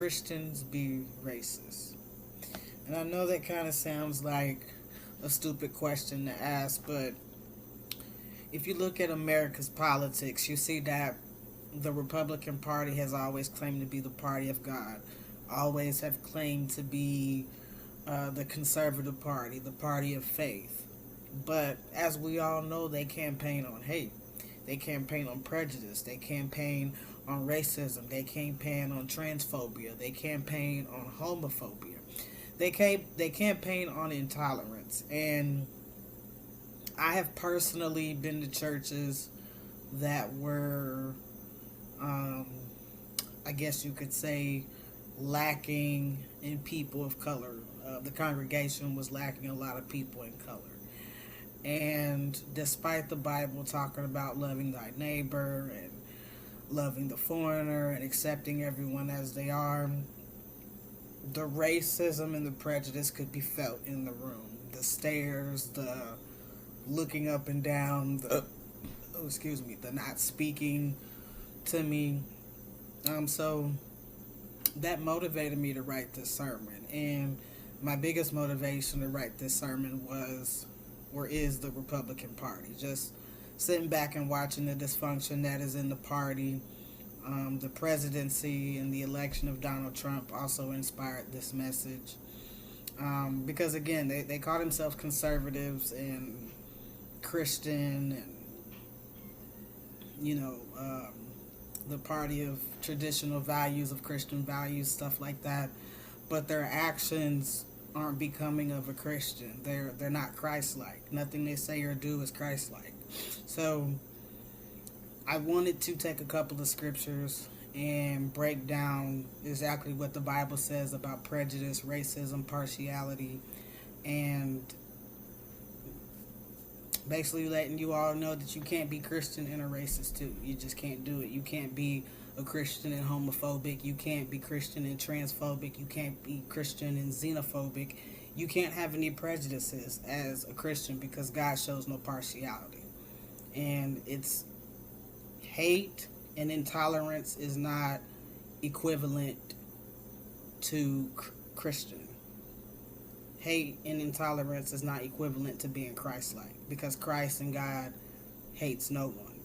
Christians be racist? And I know that kind of sounds like a stupid question to ask, but if you look at America's politics, you see that the Republican Party has always claimed to be the party of God, always have claimed to be the conservative party, the party of faith. But as we all know, they campaign on hate. They campaign on prejudice. They campaign on racism. They campaign on transphobia. They campaign on homophobia. They campaign on intolerance. And I have personally been to churches that were, um, I guess you could say, lacking in people of color. The congregation was lacking a lot of people in color. And despite the Bible talking about loving thy neighbor and loving the foreigner and accepting everyone as they are, the racism and the prejudice could be felt in the room. The stares, the looking up and down, the not speaking to me. So that motivated me to write this sermon. And my biggest motivation to write this sermon was, or is, the Republican Party. Just sitting back and watching the dysfunction that is in the party. The presidency and the election of Donald Trump also inspired this message. Because again, they call themselves conservatives and Christian and, the party of traditional values, of Christian values, stuff like that. But their actions aren't becoming of a Christian. They're not Christ-like. Nothing they say or do is Christ-like. So I wanted to take a couple of scriptures and break down exactly what the Bible says about prejudice, racism, partiality, and basically letting you all know that you can't be Christian and a racist too. You just can't do it. You can't be a Christian and homophobic. You can't be Christian and transphobic. You can't be Christian and xenophobic. You can't have any prejudices as a Christian because God shows no partiality. And it's hate and intolerance is not equivalent to Christian. Hate and intolerance is not equivalent to being Christ-like, because Christ and God hates no one.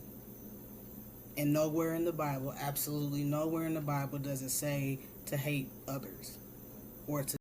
And nowhere in the Bible, absolutely nowhere in the Bible, does it say to hate others or to